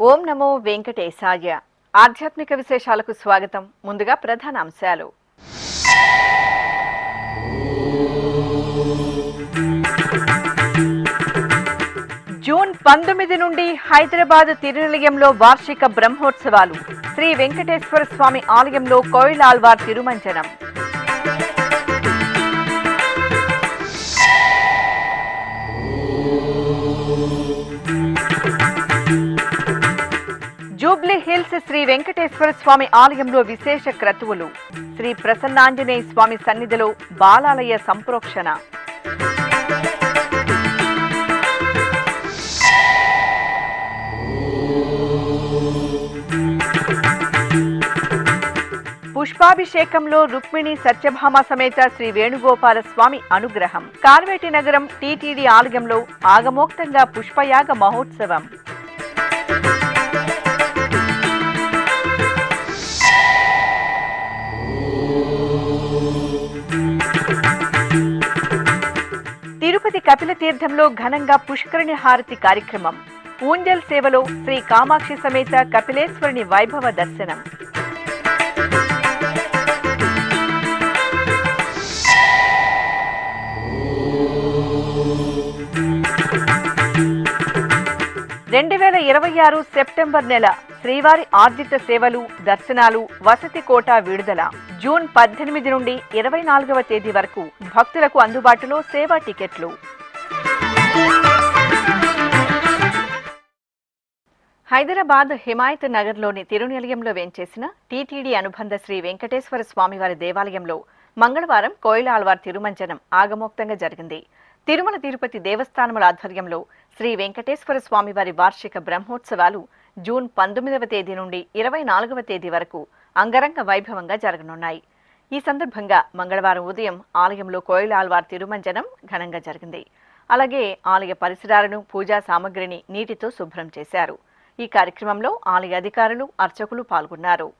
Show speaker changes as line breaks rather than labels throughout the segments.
ఓం నమో వెంకటేశాయ. ఆధ్యాత్మిక విశేషాలకు స్వాగతం. ముందుగా ప్రధాన అంశాలు. జూన్ 19 నుండి హైదరాబాద్ తిరునిలయంలో వార్షిక బ్రహ్మోత్సవాలు. శ్రీ వెంకటేశ్వర స్వామి ఆలయంలో కోయిలాల్వార్ తిరుమంజనం. జూబ్లీ హిల్స్ శ్రీ వెంకటేశ్వర స్వామి ఆలయంలో విశేష క్రతువులు. శ్రీ ప్రసన్నాంజనేయ స్వామి సన్నిధిలో బాలాలయ సంప్రోక్షణ. పుష్పాభిషేకంలో రుక్మిణి సత్యభామ సమేత శ్రీ వేణుగోపాల స్వామి అనుగ్రహం. కార్వేటి నగరం టీటీడీ ఆలయంలో ఆగమోక్తంగా పుష్పయాగ మహోత్సవం. తిరుపతి కపిల తీర్థంలో ఘనంగా పుష్కరిణి హారతి కార్యక్రమం. ఊంజల్ సేవలో శ్రీ కామాక్షి సమేత కపిలేశ్వరుని వైభవ దర్శనం. సెప్టెంబర్ నెల శ్రీవారి ఆర్జిత సేవలు, దర్శనాలు, వసతి కోటా విడుదల. జూన్ 18 నుండి 24వ తేదీ వరకు భక్తులకు అందుబాటులో సేవా టికెట్లు. హైదరాబాద్ హిమాయత్ నగర్లోని తిరునిలయంలో వేంచేసిన టీటీడీ అనుబంధ శ్రీ వెంకటేశ్వర స్వామివారి దేవాలయంలో మంగళవారం కోయిలాల్వార్ తిరుమంజనం ఆగమోక్తంగా జరిగింది. తిరుమల తిరుపతి దేవస్థానముల ఆధ్వర్యంలో శ్రీ వెంకటేశ్వర స్వామివారి వార్షిక బ్రహ్మోత్సవాలు జూన్ 19వ తేదీ నుండి 24వ తేదీ వరకు అంగరంగ వైభవంగా జరగనున్నాయి. ఈ సందర్భంగా మంగళవారం ఉదయం ఆలయంలో కోయిలాల్వార్ తిరుమంజనం ఘనంగా జరిగింది. అలాగే ఆలయ పరిసరాలను, పూజా సామగ్రిని నీటితో శుభ్రం చేశారు. ఈ కార్యక్రమంలో ఆలయ అధికారులు, అర్చకులు పాల్గొన్నారు.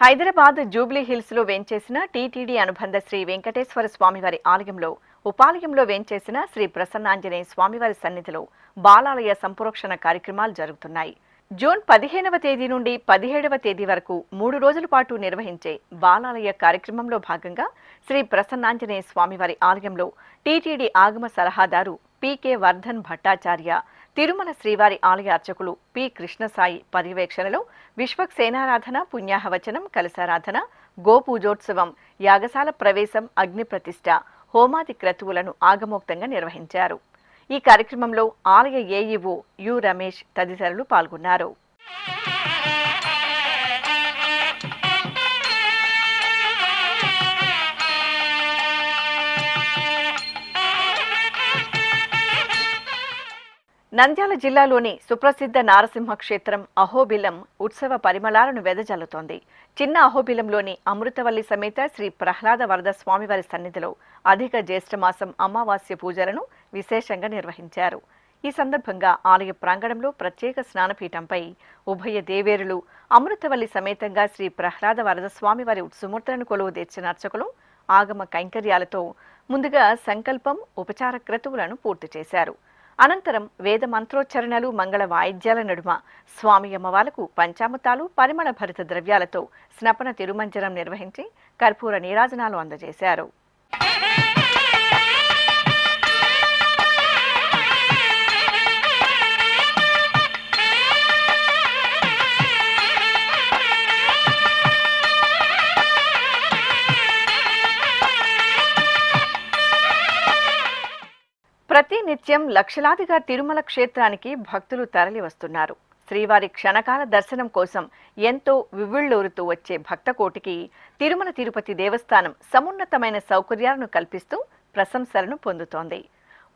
హైదరాబాద్ జూబ్లీ హిల్స్ లో వేంచేసిన టీటీడీ అనుబంధ శ్రీ వెంకటేశ్వర స్వామివారి ఆలయంలో ఉపాలయంలో వేంచేసిన శ్రీ ప్రసన్నాంజనేయ స్వామివారి సన్నిధిలో బాలాలయ సంప్రోక్షణ కార్యక్రమాలు జరుగుతున్నాయి. జూన్ 15వ తేదీ నుండి 17వ తేదీ వరకు 3 రోజుల పాటు నిర్వహించే బాలాలయ కార్యక్రమంలో భాగంగా శ్రీ ప్రసన్నాంజనేయ స్వామివారి ఆలయంలో టీటీడీ ఆగమ సలహాదారు పి.కె. వర్ధన్ భట్టాచార్య, తిరుమల శ్రీవారి ఆలయ అర్చకులు పి. కృష్ణసాయి పర్యవేక్షణలో విశ్వక్సేనారాధన, పుణ్యాహవచనం, కలశారాధన, గోపూజోత్సవం, యాగశాల ప్రవేశం, అగ్ని ప్రతిష్ఠ, హోమాది క్రతువులను ఆగమోక్తంగా నిర్వహించారు. ఈ కార్యక్రమంలో ఆలయ ఏఈఓ యు. రమేష్ తదితరులు పాల్గొన్నారు. నంద్యాల జిల్లాలోని సుప్రసిద్ధ నారసింహ క్షేత్రం అహోబిలం ఉత్సవ పరిమళాలను వెదజల్లుతోంది. చిన్న అహోబిలంలోని అమృతవల్లి సమేత శ్రీ ప్రహ్లాద వరద స్వామివారి సన్నిధిలో అధిక జ్యేష్ఠమాసం అమావాస్య పూజలను విశేషంగా నిర్వహించారు. ఈ సందర్భంగా ఆలయ ప్రాంగణంలో ప్రత్యేక స్నానపీఠంపై ఉభయ దేవేరులు అమృతవల్లి సమేతంగా శ్రీ ప్రహ్లాద వరదస్వామి వారి సుమూర్తులను కొలువు తెచ్చిన అర్చకులు ఆగమ కైంకర్యాలతో ముందుగా సంకల్పం ఉపచార క్రతువులను పూర్తి చేశారు. అనంతరం వేద మంత్రోచ్చరణలు మంగళ వాయిద్యాల నడుమ స్వామి అమ్మవార్లకు పంచామృతాలు పరిమళ భరిత ద్రవ్యాలతో స్నపన తిరుమంజనం నిర్వహించి కర్పూర నీరాజనాలు అందజేశారు. ప్రతి నిత్యం లక్షలాదిగా తిరుమల క్షేత్రానికి భక్తులు తరలి వస్తున్నారు. శ్రీవారి క్షణకాల దర్శనం కోసం ఎంతో వివ్విళ్ళూరుతూ వచ్చే భక్తకోటికి తిరుమల తిరుపతి దేవస్థానం సమున్నతమైన సౌకర్యాలను కల్పిస్తూ ప్రశంసలను పొందుతోంది.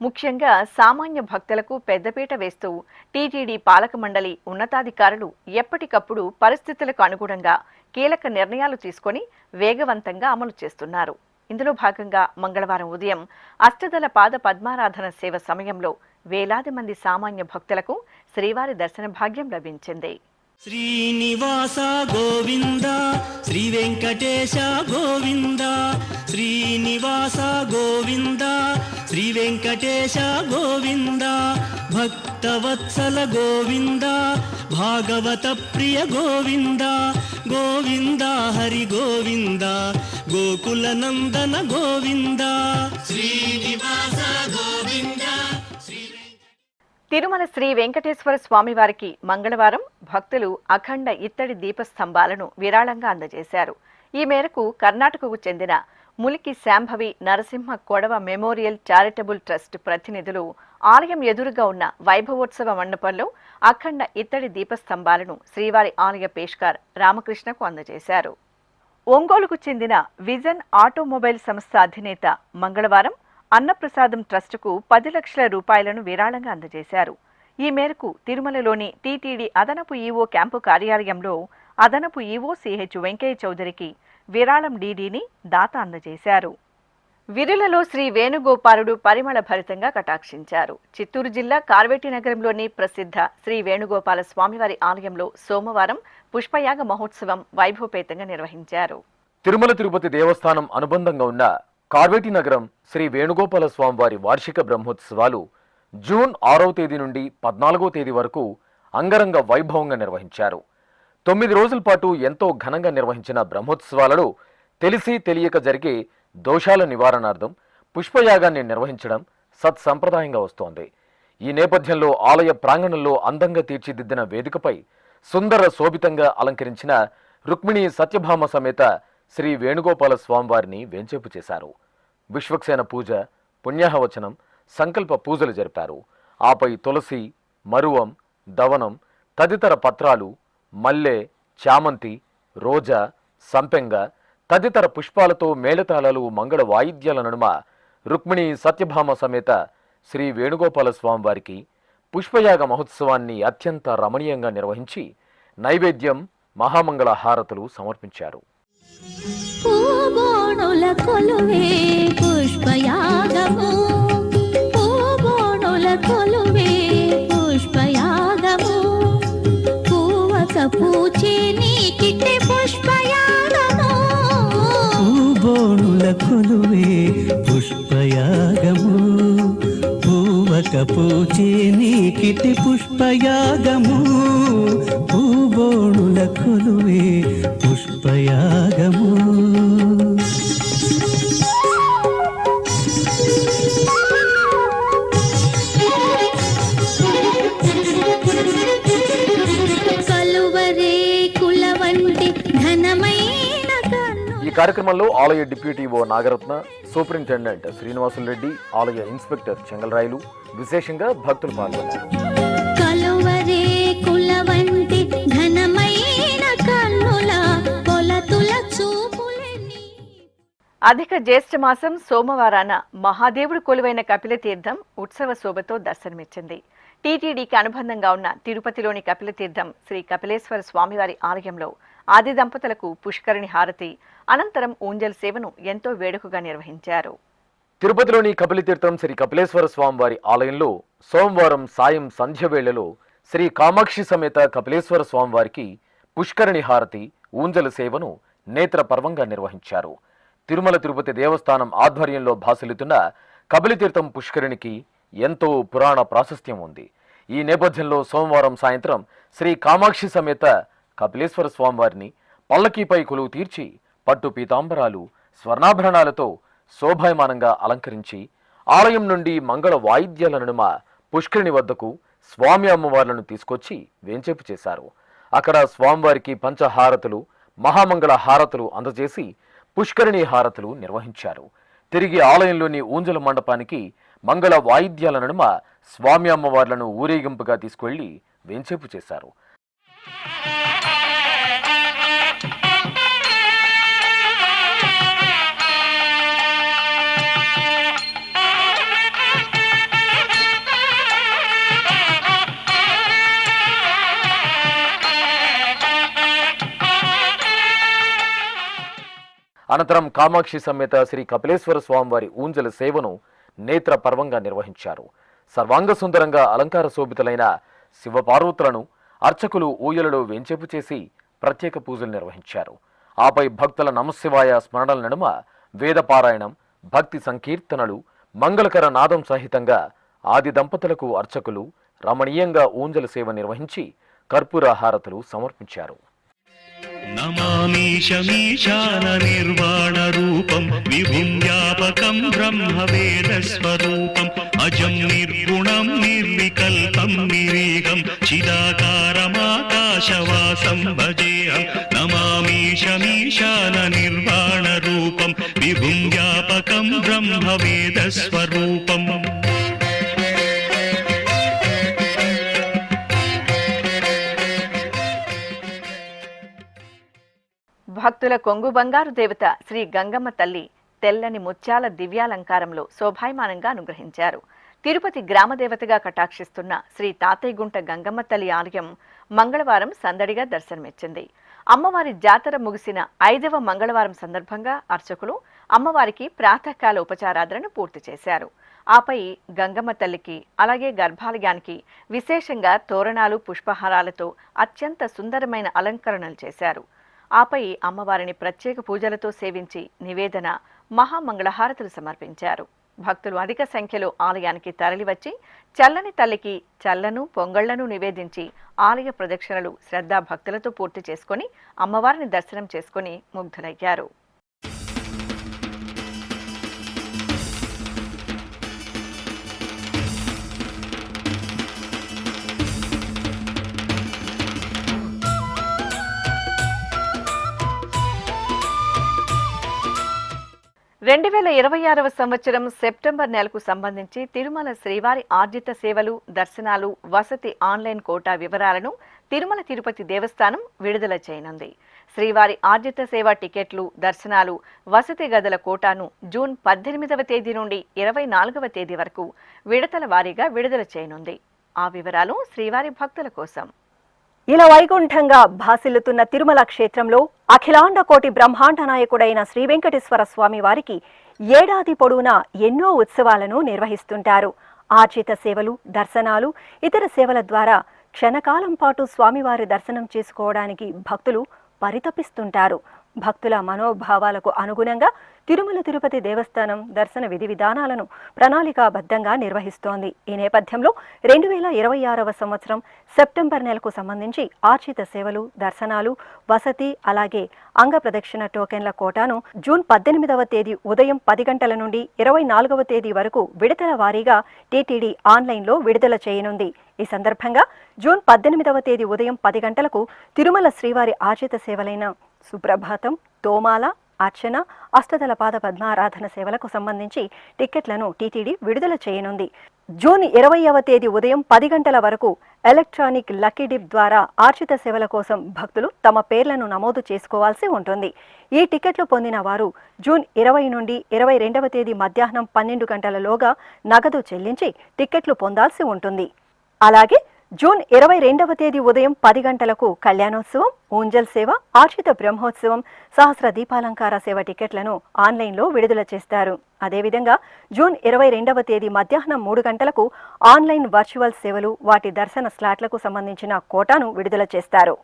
ముఖ్యంగా సామాన్య భక్తులకు పెద్దపీట వేస్తూ టీటీడీ పాలక మండలి ఉన్నతాధికారులు ఎప్పటికప్పుడు పరిస్థితులకు అనుగుణంగా కీలక నిర్ణయాలు తీసుకొని వేగవంతంగా అమలు చేస్తున్నారు. ఇందులో భాగంగా మంగళవారం ఉదయం అష్టదళ పాద పద్మారాధన సేవ సమయంలో వేలాది మంది సామాన్య భక్తులకు శ్రీవారి దర్శన భాగ్యం లభించింది.
శ్రీనివాస గోవింద శ్రీ వెంకటేశ గోవింద శ్రీనివాస గోవింద శ్రీ వెంకటేశ గోవింద భక్తవత్సల గోవింద భాగవత ప్రియ గోవింద గోవింద హరి గోవింద గోకుల నందన గోవింద శ్రీనివాస గోవింద.
తిరుమల శ్రీ వెంకటేశ్వర స్వామివారికి మంగళవారం భక్తులు అఖండ ఇత్తడి దీపస్తంభాలను విరాళంగా అందజేశారు. ఈ మేరకు కర్ణాటకకు చెందిన ములికి Shambhavi Narasimha కొడవ memorial charitable trust ప్రతినిధులు ఆలయం ఎదురుగా ఉన్న వైభవోత్సవ మండపంలో అఖండ ఇత్తడి దీపస్తంభాలను శ్రీవారి ఆలయ పేష్కార్ రామకృష్ణకు అందజేశారు. ఒంగోలుకు చెందిన విజన్ ఆటోమొబైల్ సంస్థ అధినేత మంగళవారం అన్నప్రసాదం ట్రస్టుకు 10 లక్షల రూపాయలను విరాళంగా అందజేశారు. ఈ మేరకు తిరుమలలోని టీటీడీ అదనపు ఈవో క్యాంపు కార్యాలయంలో అదనపు ఈవో సిహెచ్ వెంకయ్య చౌదరికి విరాళం డీడీని దాత అందజేశారు. విరులలో శ్రీ వేణుగోపాలుడు పరిమళ భరితంగా కటాక్షించారు. చిత్తూరు జిల్లా కార్వేటి నగరంలోని ప్రసిద్ధ శ్రీ వేణుగోపాల స్వామివారి ఆలయంలో సోమవారం పుష్పయాగ మహోత్సవం వైభవపేతంగా నిర్వహించారు.
తిరుమల తిరుపతి దేవస్థానం అనుబంధంగా ఉన్న కార్వేటి నగరం శ్రీ వేణుగోపాల స్వామివారి వార్షిక బ్రహ్మోత్సవాలు జూన్ 6వ తేదీ నుండి 14వ తేదీ వరకు అంగరంగ వైభవంగా నిర్వహించారు. 9 రోజుల పాటు ఎంతో ఘనంగా నిర్వహించిన బ్రహ్మోత్సవాలలో తెలిసి తెలియక జరిగే దోషాల నివారణార్థం పుష్పయాగాన్ని నిర్వహించడం సత్సంప్రదాయంగా వస్తోంది. ఈ నేపథ్యంలో ఆలయ ప్రాంగణంలో అందంగా తీర్చిదిద్దిన వేదికపై సుందర శోభితంగా అలంకరించిన రుక్మిణి సత్యభామ సమేత శ్రీ వేణుగోపాల స్వామివారిని వేంచేపు చేశారు. విశ్వక్సేన పూజ, పుణ్యాహవచనం, సంకల్ప పూజలు జరిపారు. ఆపై తులసి, మరువం, దవనం తదితర పత్రాలు, మల్లె, చామంతి, రోజా, సంపెంగ తదితర పుష్పాలతో మేళతాళాలు, మంగళ వాయిద్యాల నడుమ రుక్మిణి సత్యభామ సమేత శ్రీ వేణుగోపాల స్వామివారికి పుష్పయాగ మహోత్సవాన్ని అత్యంత రమణీయంగా నిర్వహించి నైవేద్యం, మహామంగళ హారతులు సమర్పించారు.
పూబోణుల కొలువే పుష్పయాగము, పూబోణుల కొలువే పుష్పయాగము, పూవక పూచే నీకిటే పుష్పయాగము,
పూబోణుల కొలువే పుష్పయాగము, పూవక పూచే నీకిటే పుష్పయాగము, పూబోణుల కొలువే పుష్పయాగము.
ఈ కార్యక్రమంలో ఆలయ డిప్యూటీ ఓ నాగరత్న, సూపరింటెండెంట్ శ్రీనివాసులు రెడ్డి, ఆలయ ఇన్స్పెక్టర్ చెంగల్రాయలు విశేషంగా భక్తులు పాల్గొన్నారు.
అధిక జ్యేష్ఠ మాసం సోమవారాన మహాదేవుడు కొలువైన కపిలతీర్థం ఉత్సవ శోభతో దర్శనమిచ్చింది. టీటీడీకి అనుబంధంగా ఉన్న తిరుపతిలోని కపిలతీర్థం శ్రీ కపిలేశ్వర స్వామివారి ఆలయంలో ఆది దంపతులకు పుష్కరిణి హారతి అనంతరం ఊంజల్ సేవను ఎంతో వేడుకగా నిర్వహించారు.
తిరుపతిలోని కపిలతీర్థం శ్రీ కపిలేశ్వర స్వామివారి ఆలయంలో సోమవారం సాయం సంధ్య వేళలో శ్రీ కామాక్షి సమేత కపిలేశ్వర స్వామివారికి పుష్కరిణి హారతి ఊంజల సేవను నేత్రపర్వంగా నిర్వహించారు. తిరుమల తిరుపతి దేవస్థానం ఆధ్వర్యంలో భాసిల్లుతున్న కపిలతీర్థం పుష్కరిణికి ఎంతో పురాణ ప్రాశస్త్యం ఉంది. ఈ నేపథ్యంలో సోమవారం సాయంత్రం శ్రీ కామాక్షి సమేత కపిలేశ్వర స్వామివారిని పల్లకీపై కొలువు తీర్చి పట్టు పీతాంబరాలు స్వర్ణాభరణాలతో శోభాయమానంగా అలంకరించి ఆలయం నుండి మంగళ వాయిద్యాల నడుమ పుష్కరిణి వద్దకు స్వామి అమ్మవార్లను తీసుకొచ్చి వేంచేపు చేశారు. అక్కడ స్వామివారికి పంచహారతులు మహామంగళ హారతులు అందజేసి పుష్కరిణి హారతులు నిర్వహించారు. తిరిగి ఆలయంలోని ఊంజల మండపానికి మంగళ వాయిద్యాల నడుమ స్వామి అమ్మవార్లను ఊరేగింపుగా తీసుకువెళ్లి వేంచేపు చేశారు. అనంతరం కామాక్షి సమేత శ్రీ కపిలేశ్వర స్వామివారి ఊంజల సేవను నేత్ర పర్వంగా నిర్వహించారు. సర్వాంగ సుందరంగా అలంకార శోభితులైన శివపార్వతులను అర్చకులు ఊయలలో వెంచేపు చేసి ప్రత్యేక పూజలు నిర్వహించారు. ఆపై భక్తుల నమశివాయ స్మరణల నడుమ వేదపారాయణం, భక్తి సంకీర్తనలు, మంగళకర నాదం సహితంగా ఆది దంపతులకు అర్చకులు రమణీయంగా ఊంజల సేవ నిర్వహించి కర్పూర హారతులు సమర్పించారు.
నమామీశమీశాన నిర్వాణ రూపం విభుం వ్యాపకం బ్రహ్మ వేద స్వరూపం అజం నిర్గుణం నిర్వికల్పం నిరీహం చిదాకారమాకాశవాసం భజేహం. నమామీశమీశాన నిర్వాణ రూపం విభుం వ్యాపకం బ్రహ్మ వేద స్వరూపం.
భక్తుల కొంగు బంగారు దేవత శ్రీ గంగమ్మ తల్లి తెల్లని ముత్యాల దివ్యాలంకారంలో శోభాయమానంగా అనుగ్రహించారు. తిరుపతి గ్రామదేవతగా కటాక్షిస్తున్న శ్రీ తాతయ్యగుంట గంగమ్మ తల్లి ఆలయం మంగళవారం సందడిగా దర్శనమిచ్చింది. అమ్మవారి జాతర ముగిసిన 5వ మంగళవారం సందర్భంగా అర్చకులు అమ్మవారికి ప్రాతకాల ఉపచారాధనను పూర్తి చేశారు. ఆపై గంగమ్మ తల్లికి అలాగే గర్భాలయానికి విశేషంగా తోరణాలు, పుష్పహారాలతో అత్యంత సుందరమైన అలంకరణలు చేశారు. ఆపై అమ్మవారిని ప్రత్యేక పూజలతో సేవించి నివేదన, మహామంగళహారతులు సమర్పించారు. భక్తులు అధిక సంఖ్యలో ఆలయానికి తరలివచ్చి చల్లని తల్లికి చల్లను, పొంగళ్లను నివేదించి ఆలయ ప్రదక్షిణలు శ్రద్ధాభక్తులతో పూర్తి చేసుకుని అమ్మవారిని దర్శనం చేసుకుని ముగ్ధులయ్యారు. రెండు 2026వ సంవత్సరం సెప్టెంబర్ నెలకు సంబంధించి తిరుమల శ్రీవారి ఆర్జిత సేవలు, దర్శనాలు, వసతి ఆన్లైన్ కోటా వివరాలను తిరుమల తిరుపతి దేవస్థానం విడుదల చేయనుంది. శ్రీవారి ఆర్జిత సేవ టికెట్లు, దర్శనాలు, వసతి గదుల కోటాను జూన్ 18వ తేదీ నుండి 24వ తేదీ వరకు విడతల వారీగా విడుదల చేయనుంది. ఆ వివరాలు శ్రీవారి భక్తుల కోసం.
ఇలా వైకుంఠంగా భాసిల్లుతున్న తిరుమల క్షేత్రంలో అఖిలాండ కోటి బ్రహ్మాండ నాయకుడైన శ్రీ వెంకటేశ్వర స్వామి వారికి ఏడాది పొడవునా ఎన్నో ఉత్సవాలను నిర్వహిస్తుంటారు. ఆర్జిత సేవలు, దర్శనాలు, ఇతర సేవల ద్వారా క్షణకాలం పాటు స్వామివారి దర్శనం చేసుకోవడానికి భక్తులు పరితపిస్తుంటారు. భక్తుల మనోభావాలకు అనుగుణంగా తిరుమల తిరుపతి దేవస్థానం దర్శన విధి విధానాలను ప్రణాళికాబద్ధంగా నిర్వహిస్తోంది. ఈ నేపథ్యంలో 2026వ సంవత్సరం సెప్టెంబర్ నెలకు సంబంధించి ఆర్జిత సేవలు, దర్శనాలు, వసతి అలాగే అంగ ప్రదక్షిణ టోకెన్ల కోటాను జూన్ 18వ తేదీ ఉదయం 10 గంటల నుండి 24వ తేదీ వరకు విడతల వారీగా టీటీడీ ఆన్లైన్లో విడుదల చేయనుంది. ఈ సందర్భంగా జూన్ 18వ తేదీ ఉదయం 10 గంటలకు తిరుమల శ్రీవారి ఆర్జిత సేవలైన సుప్రభాతం, తోమాల, అర్చన, అష్టదళ పాద పద్మారాధన సేవలకు సంబంధించి టిక్కెట్లను టీటీడీ విడుదల చేయనుంది. జూన్ 20వ తేదీ ఉదయం 10 గంటల వరకు ఎలక్ట్రానిక్ లక్కీ డిప్ ద్వారా ఆర్జిత సేవల కోసం భక్తులు తమ పేర్లను నమోదు చేసుకోవాల్సి ఉంటుంది. ఈ టికెట్లు పొందిన వారు జూన్ 20 నుండి 22వ తేదీ మధ్యాహ్నం 12 గంటలలోగా నగదు చెల్లించి టిక్కెట్లు పొందాల్సి ఉంటుంది. అలాగే జూన్ 22వ తేదీ ఉదయం 10 గంటలకు కళ్యాణోత్సవం, ఊంజల్ సేవ, ఆర్షిత బ్రహ్మోత్సవం, సహస్ర దీపాలంకార సేవ టికెట్లను ఆన్లైన్లో విడుదల చేస్తారు. అదేవిధంగా జూన్ 22వ తేదీ మధ్యాహ్నం 3 గంటలకు ఆన్లైన్ వర్చువల్ సేవలు, వాటి దర్శన స్లాట్లకు సంబంధించిన కోటాను విడుదల చేస్తారు.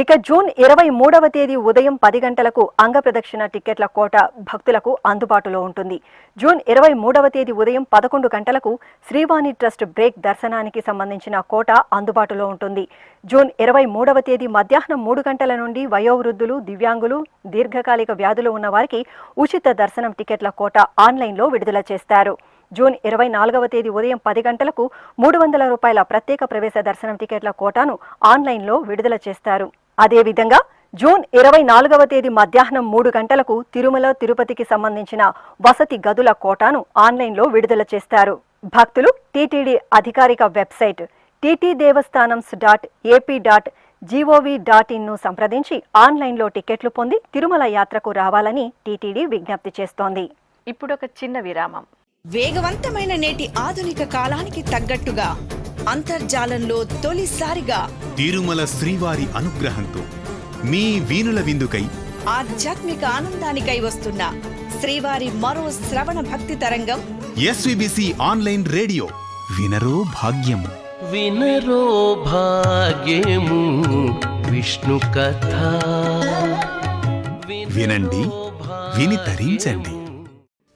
ఇక జూన్ 23వ తేదీ ఉదయం 10 గంటలకు అంగప్రదక్షిణ టికెట్ల కోట భక్తులకు అందుబాటులో ఉంటుంది. జూన్ 23వ తేదీ ఉదయం 11 గంటలకు శ్రీవాణి ట్రస్ట్ బ్రేక్ దర్శనానికి సంబంధించిన కోట అందుబాటులో ఉంటుంది. జూన్ 23వ తేదీ మధ్యాహ్నం 3 గంటల నుండి వయోవృద్ధులు, దివ్యాంగులు, దీర్ఘకాలిక వ్యాధులు ఉన్న వారికి ఉచిత దర్శనం టికెట్ల కోట ఆన్లైన్లో విడుదల చేస్తారు. జూన్ 24వ తేదీ ఉదయం 10 గంటలకు 300 రూపాయల ప్రత్యేక ప్రవేశ దర్శనం టికెట్ల కోటాను ఆన్లైన్లో విడుదల చేస్తారు. అదేవిధంగా జూన్ 24వ తేదీ మధ్యాహ్నం 3 గంటలకు తిరుమల, తిరుపతికి సంబంధించిన వసతి గదుల కోటాను ఆన్లైన్లో విడుదల చేస్తారు. భక్తులు టీటీడీ అధికారిక వెబ్సైట్ ttdevastanams.ap.gov.in ను సంప్రదించి ఆన్లైన్లో టికెట్లు పొంది తిరుమల యాత్రకు రావాలని టీటీడీ విజ్ఞప్తి చేస్తోంది.
ఇప్పుడొక చిన్న విరామం.
వేగవంతమైన నేటి ఆధునిక కాలానికి తగ్గట్టుగా అంతర్జాలంలో తొలిసారిగా
తిరుమల శ్రీవారి అనుగ్రహంతో మీ వీణుల విందుకై
ఆధ్యాత్మిక ఆనందానికై వస్తున్న శ్రీవారి మరో శ్రవణ భక్తి తరంగం
ఎస్వీబీసీ ఆన్లైన్ రేడియో వినరో భాగ్యము.
వినరో భాగ్యము విష్ణు కథ.
వినండి, విని తరించండి.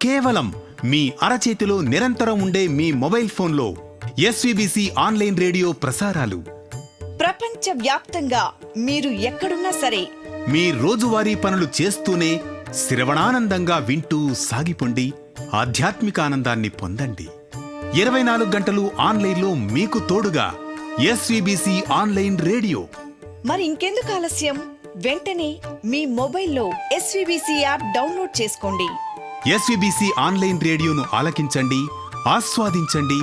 కేవలం మీ అరచేతిలో నిరంతరం ఉండే మీ మొబైల్ ఫోన్లో ఎస్వీబీసీ ఆన్లైన్ రేడియో ప్రసారాలు
ప్రపంచ వ్యాప్తంగా మీరు ఎక్కడున్నా సరే
మీ రోజువారీ పనులు చేస్తూనే శ్రవణానందంగా వింటూ సాగిపోండి, ఆధ్యాత్మిక ఆనందాన్ని పొందండి. 24 గంటలు ఆన్లైన్లో మీకు తోడుగా ఎస్వీబీసీ ఆన్లైన్ రేడియో.
మరి ఇంకెందుకు ఆలస్యం? వెంటనే మీ మొబైల్లో ఎస్వీబీసీ యాప్ డౌన్లోడ్ చేసుకోండి.
ఎస్వీబీసీ ఆన్లైన్ రేడియోను ఆలకించండి, ఆస్వాదించండి,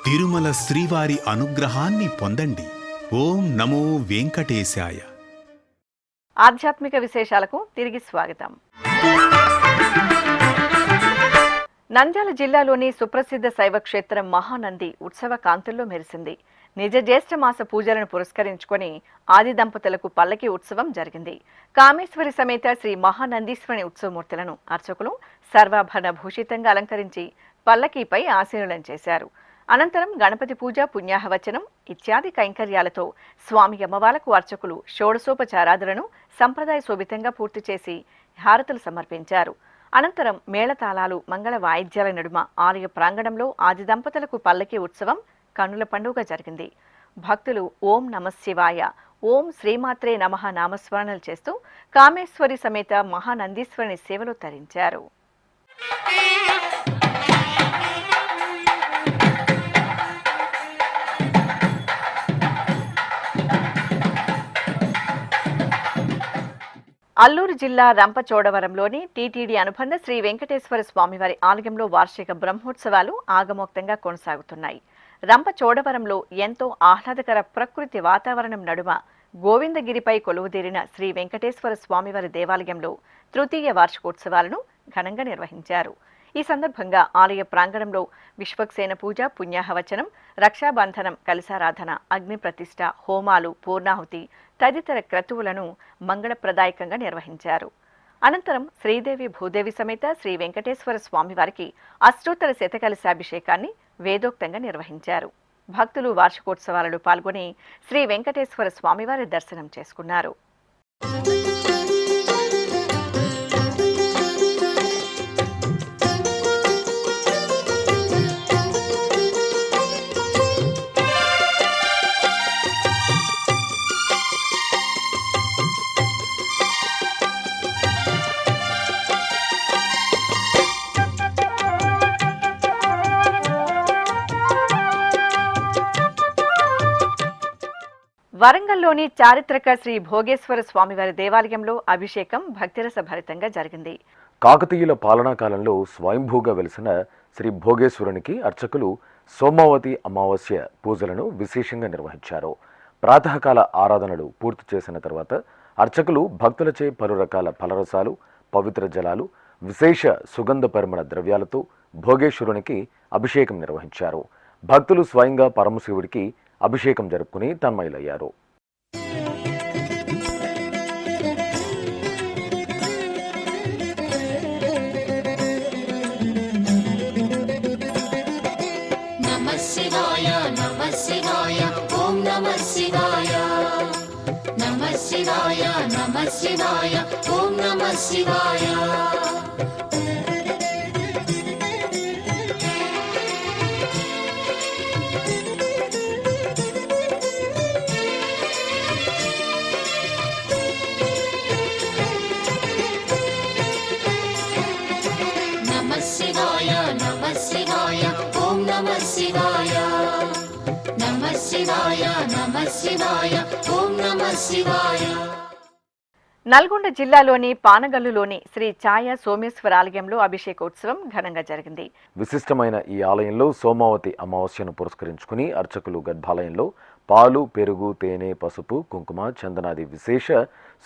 తిరుమల శ్రీవారి అనుగ్రహాన్ని పొందండి. ఓం నమో వెంకటేశాయ.
ఆధ్యాత్మిక విశేషాలకు తిరిగి స్వాగతం. నంద్యాల జిల్లాలోని సుప్రసిద్ధ శైవ క్షేత్రం మహానంది ఉత్సవ కాంతుల్లో మెరిసింది. నిజ జ్యేష్ఠ మాస పూజలను పురస్కరించుకొని ఆది దంపతులకు పల్లకి ఉత్సవం జరిగింది. కామేశ్వరి సమేత శ్రీ మహానందీశ్వరుని ఉత్సవమూర్తులను అర్చకులు సర్వాభరణ భూషితంగా అలంకరించి పల్లకీపై ఆసీనులను చేశారు. అనంతరం గణపతి పూజ, పుణ్యాహవచనం ఇత్యాది కైంకర్యాలతో స్వామి అమ్మవార్లకు అర్చకులు షోడశోపచారాదులను సంప్రదాయ శోభితంగా పూర్తి చేసి హారతులు సమర్పించారు. అనంతరం మేళతాళాలు, మంగళ వాయిద్యాల నడుమ ఆలయ ప్రాంగణంలో ఆది దంపతులకు పల్లకి ఉత్సవం కన్నుల పండుగ జరిగింది. భక్తులు ఓం నమశివాయ, ఓం శ్రీమాత్రే నమః నామస్మరణలు చేస్తూ కామేశ్వరి సమేత మహానందీశ్వరుని సేవలో తరించారు. అల్లూరు జిల్లా రంపచోడవరంలోని టీటీడీ అనుబంధ శ్రీ వెంకటేశ్వర స్వామివారి ఆలయంలో వార్షిక బ్రహ్మోత్సవాలు ఆగమోక్తంగా కొనసాగుతున్నాయి. రంపచోడవరంలో ఎంతో ఆహ్లాదకర ప్రకృతి వాతావరణం నడుమ గోవిందగిరిపై కొలువుదీరిన శ్రీ వెంకటేశ్వర స్వామివారి దేవాలయంలో తృతీయ వార్షికోత్సవాలను ఘనంగా నిర్వహించారు. ఈ సందర్భంగా ఆలయ ప్రాంగణంలో విశ్వక్సేన పూజ, పుణ్యాహవచనం, రక్షాబంధనం, కలశారాధన, అగ్ని ప్రతిష్ఠ, హోమాలు, పూర్ణాహుతి తదితర క్రతువులను మంగళప్రదాయకంగా నిర్వహించారు. అనంతరం శ్రీదేవి భూదేవి సమేత శ్రీ వెంకటేశ్వర స్వామివారికి అష్టోత్తర శతకలశాభిషేకాన్ని వేదోక్తంగా నిర్వహించారు. భక్తులు వార్షికోత్సవాలలో పాల్గొని శ్రీ వెంకటేశ్వర స్వామివారి దర్శనం చేసుకున్నారు. వరంగల్లోని చారిత్రక శ్రీ భోగేశ్వర స్వామివారి దేవాలయంలో అభిషేకం భక్తిరస భరితంగా జరిగింది.
కాకతీయుల పాలనా కాలంలో స్వయంభూగా వెలిసిన శ్రీ భోగేశ్వరునికి అర్చకులు సోమావతి అమావాస్య పూజలను విశేషంగా నిర్వహించారు. ప్రాతకాల ఆరాధనలు పూర్తి చేసిన తర్వాత అర్చకులు భక్తులచే పలు రకాల ఫలరసాలు, పవిత్ర జలాలు, విశేష సుగంధ పరిమళ ద్రవ్యాలతో భోగేశ్వరునికి అభిషేకం నిర్వహించారు. భక్తులు స్వయంగా పరమశివుడికి అభిషేకం జరుపుకుని తన్మయులయ్యారు.
నల్గొండ జిల్లాలోని పానగల్లులోని శ్రీ ఛాయ సోమేశ్వర ఆలయంలో అభిషేకోత్సవం ఘనంగా జరిగింది.
విశిష్టమైన ఈ ఆలయంలో సోమావతి అమావాస్యను పురస్కరించుకుని అర్చకులు గర్భాలయంలో పాలు, పెరుగు, తేనె, పసుపు, కుంకుమ, చందనాది విశేష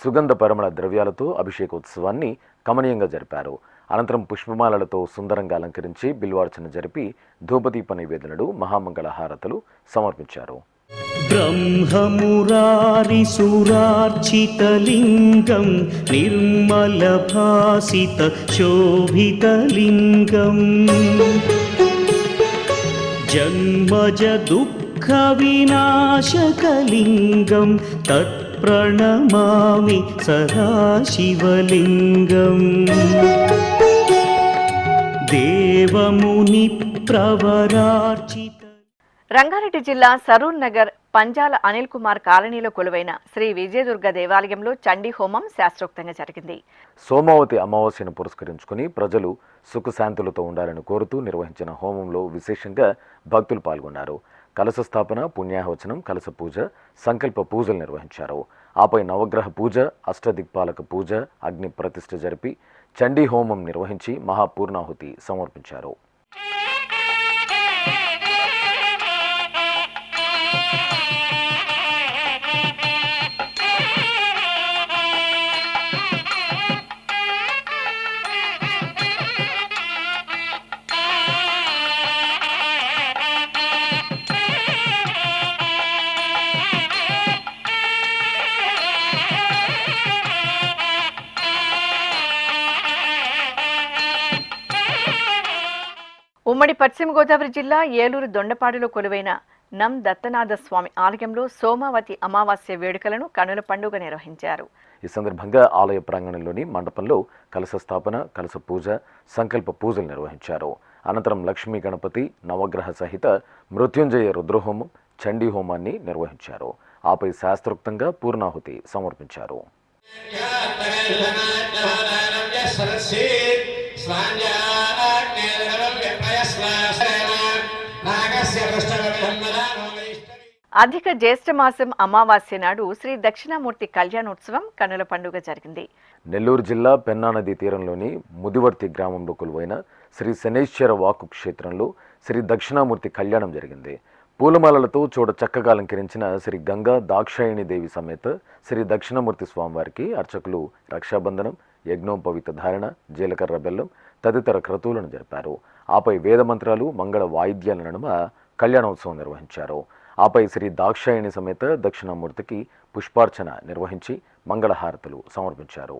సుగంధ పరిమళ ద్రవ్యాలతో అభిషేకోత్సవాన్ని కమనీయంగా జరిపారు. అనంతరం పుష్పమాలలతో సుందరంగా అలంకరించి బిల్వార్చన జరిపి ధూపదీప నివేదనలు, మహామంగళ హారతులు సమర్పించారు.
బ్రహ్మమురారిసురార్చితలింగం నిర్మలభాసిత శోభితలింగం జన్మజ దుఃఖ వినాశకలింగం తత్ప్రణమామి సదాశివలింగం దేవముని ప్రవరార్చిత.
రంగారెడ్డి జిల్లా సరూర్ నగర్ పంజాల అనిల్ కుమార్ కాలనీలో కొలువైన శ్రీ విజయదుర్గ దేవాలయంలో చండీ హోమం శాస్త్రోక్తంగా జరిగింది.
సోమావతి అమావాస్యను పురస్కరించుకుని ప్రజలు సుఖశాంతులతో ఉండాలని కోరుతూ నిర్వహించిన హోమంలో విశేషంగా భక్తులు పాల్గొన్నారు. కలశ స్థాపన, పుణ్యాహవచనం, కలశ పూజ, సంకల్ప పూజలు నిర్వహించారు. ఆపై నవగ్రహ పూజ, అష్టదిక్పాలక పూజ, అగ్ని ప్రతిష్ఠ జరిపి చండీ హోమం నిర్వహించి మహాపూర్ణాహుతి సమర్పించారు.
ఉమ్మడి పశ్చిమ గోదావరి జిల్లా ఏలూరు దొండపాడులో కొలువైన నం దత్తనాథ స్వామి ఆలయంలో సోమావతి అమావాస్య వేడుకలను కనుల పండుగ నిర్వహించారు.
ఈ సందర్భంగా ఆలయ ప్రాంగణంలోని మండపంలో కలశ స్థాపన, కలశ పూజ, సంకల్ప పూజలు నిర్వహించారు. అనంతరం లక్ష్మీ గణపతి, నవగ్రహ సహిత మృత్యుంజయ రుద్రహోమం, చండీ హోమాన్ని నిర్వహించారు. ఆపై శాస్త్రోక్తంగా పూర్ణాహుతి సమర్పించారు.
అధిక జ్యేష్ఠ మాసం అమావాస్య నాడు శ్రీ దక్షిణామూర్తి కళ్యాణోత్సవం కనుల పండుగ జరిగింది.
నెల్లూరు జిల్లా పెన్నా నదీ తీరంలోని ముదివర్తి గ్రామంలో కొలువైన శ్రీ శనైశ్వర వాకు క్షేత్రంలో శ్రీ దక్షిణామూర్తి కళ్యాణం జరిగింది. పూలమాలలతో చూడ చక్కగా అలంకరించిన శ్రీ గంగా దాక్షాయణి దేవి సమేత శ్రీ దక్షిణామూర్తి స్వామివారికి అర్చకులు రక్షాబంధనం, యజ్ఞోపవీత ధారణ, జీలకర్ర బెల్లం తదితర క్రతువులను జరిపారు. ఆపై వేదమంత్రాలు, మంగళ వాయిద్యాల నడుమ కళ్యాణోత్సవం నిర్వహించారు. ఆపై శ్రీ దాక్షాయణి సమేత దక్షిణామూర్తికి పుష్పార్చన నిర్వహించి మంగళహారతులు సమర్పించారు.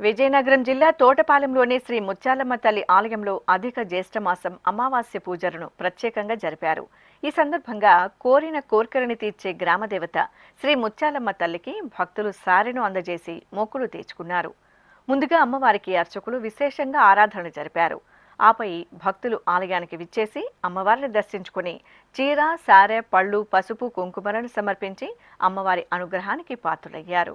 విజయనగరం జిల్లా తోటపాలెంలోని శ్రీ ముత్యాలమ్మ తల్లి ఆలయంలో అధిక జ్యేష్ఠమాసం అమావాస్య పూజలను ప్రత్యేకంగా జరిపారు. ఈ సందర్భంగా కోరిన కోర్కెలను తీర్చే గ్రామదేవత శ్రీ ముత్యాలమ్మ తల్లికి భక్తులు సారెను అందజేసి మొక్కులు తీర్చుకున్నారు. ముందుగా అమ్మవారికి అర్చకులు విశేషంగా ఆరాధనలు జరిపారు. ఆపై భక్తులు ఆలయానికి విచ్చేసి అమ్మవారిని దర్శించుకుని చీర, సారె, పళ్ళు, పసుపు, కుంకుమలను సమర్పించి అమ్మవారి అనుగ్రహానికి పాత్రులయ్యారు.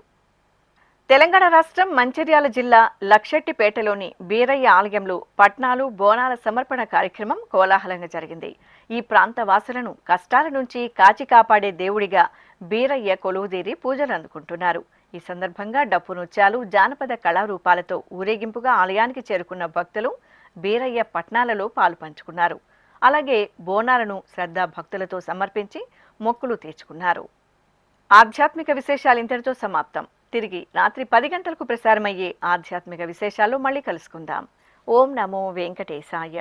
తెలంగాణ రాష్ట్రం మంచిర్యాల జిల్లా లక్షెట్టిపేటలోని బీరయ్య ఆలయంలో పట్నాలు, బోనాల సమర్పణ కార్యక్రమం కోలాహలంగా జరిగింది. ఈ ప్రాంత వాసులను కష్టాల నుంచి కాచి కాపాడే దేవుడిగా బీరయ్య కొలువుదీరి పూజలు అందుకుంటున్నారు. ఈ సందర్భంగా డప్పు నృత్యాలు, జానపద కళారూపాలతో ఊరేగింపుగా ఆలయానికి చేరుకున్న భక్తులు బీరయ్య పట్నాలలో పాలు పంచుకున్నారు. అలాగే బోనాలను శ్రద్ధా భక్తులతో సమర్పించి మొక్కులు తీర్చుకున్నారు. ఆధ్యాత్మిక విశేషాలు ఇంతటితో సమాప్తం. తిరిగి రాత్రి 10 గంటలకు ప్రసారమయ్యే ఆధ్యాత్మిక విశేషాల్లో మళ్ళీ కలుసుకుందాం. ఓం నమో వెంకటేశాయ.